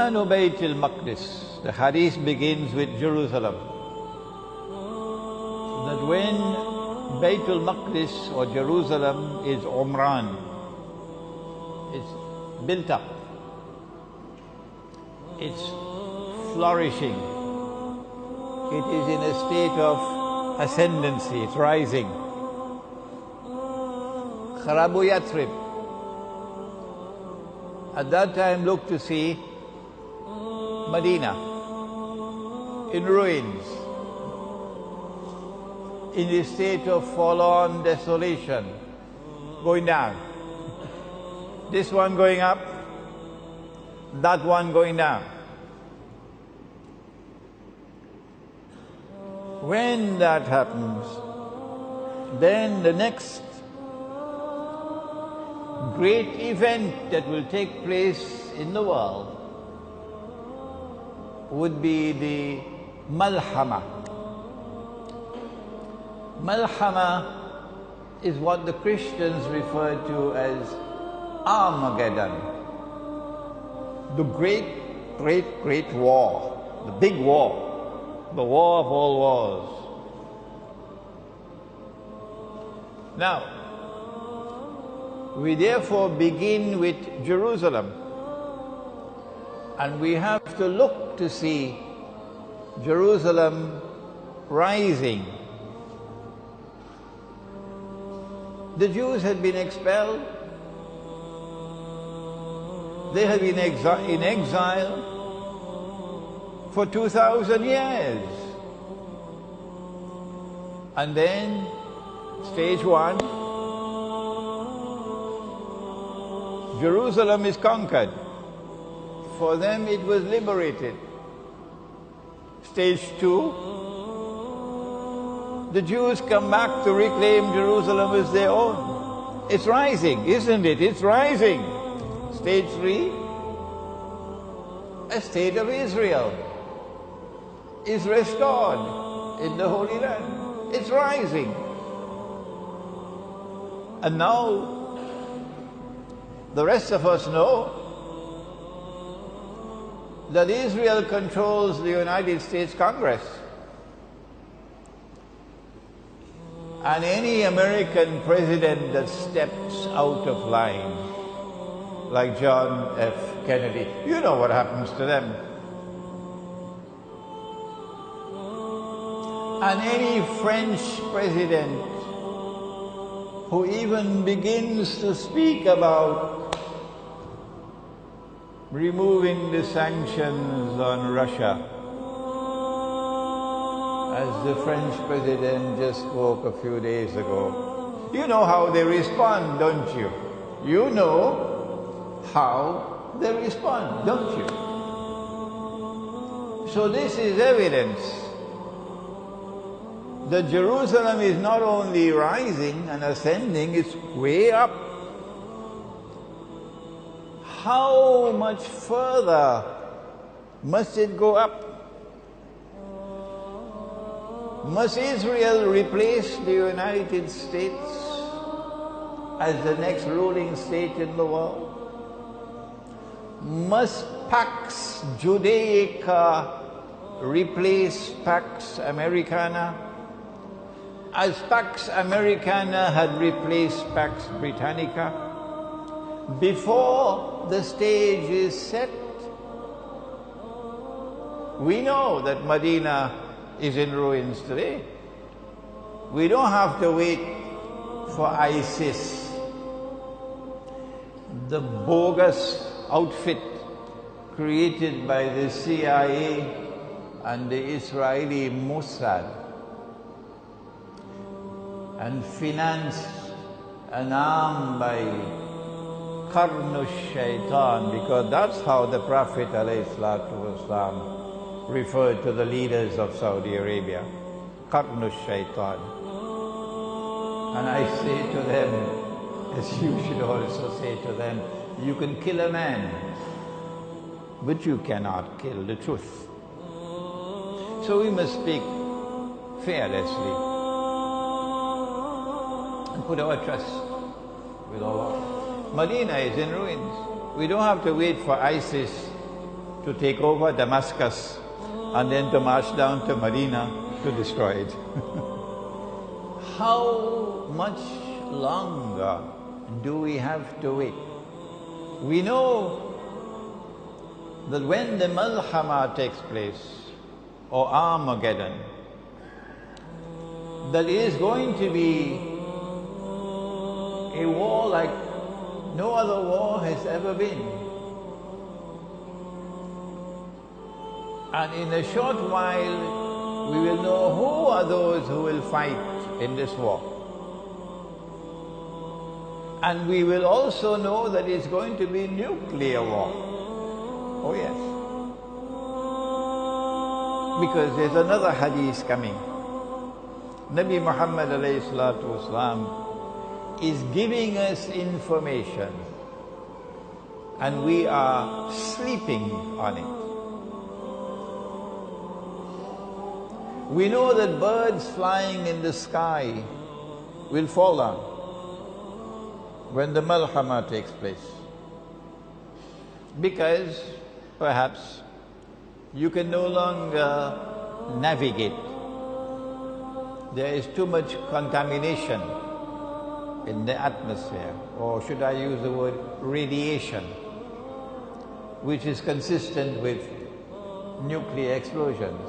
Bunyan Bayt al-Maqdis, the hadith begins with Jerusalem. So that when Bayt al-Maqdis or Jerusalem is Umran, it's built up, it's flourishing, it is in a state of ascendancy, it's rising. Kharabu Yathrib, at that time looked to see Medina in ruins, in a state of forlorn desolation, going down. This one going up, that one going down. When that happens, then the next great event that will take place in the world would be the Malhama. Malhama is what the Christians refer to as Armageddon. The great war, the big war, the war of all wars. Now, we therefore begin with Jerusalem, and we have to look to see Jerusalem rising. The Jews had been expelled. They had been in exile for 2,000 years. And then, stage one, Jerusalem is conquered. For them it was liberated. Stage two, the Jews come back to reclaim Jerusalem as their own. It's rising, isn't it? It's rising. Stage three, a state of Israel is restored in the Holy Land. It's rising. And now, the rest of us know that Israel controls the United States Congress. And any American president that steps out of line, like John F. Kennedy, you know what happens to them. And any French president who even begins to speak about removing the sanctions on Russia, as the French president just spoke a few days ago. You know how they respond, don't you? You know how they respond, don't you? So this is evidence that Jerusalem is not only rising and ascending, it's way up. How much further must it go up? Must Israel replace the United States as the next ruling state in the world? Must Pax Judaica replace Pax Americana, as Pax Americana had replaced Pax Britannica? Before the stage is set, we know that Medina is in ruins today. We don't have to wait for ISIS, the bogus outfit created by the CIA and the Israeli Mossad and financed and armed by Qarnush Shaitan, because that's how the Prophet ﷺ referred to the leaders of Saudi Arabia, Qarnush Shaitan. And I say to them, as you should also say to them, you can kill a man, but you cannot kill the truth. So we must speak fearlessly and put our trust with Allah. Medina is in ruins. We don't have to wait for ISIS to take over Damascus and then to march down to Medina to destroy it. How much longer do we have to wait? We know that when the Malhama takes place, or Armageddon, that is going to be a war like no other war has ever been. And in a short while, we will know who are those who will fight in this war. And we will also know that it's going to be nuclear war. Oh yes. Because there's another hadith coming. Nabi Muhammad alayhi salatu wasalam is giving us information and we are sleeping on it. We know that birds flying in the sky will fall down when the Malhama takes place. Because perhaps you can no longer navigate. There is too much contamination in the atmosphere, or should I use the word radiation, which is consistent with nuclear explosions.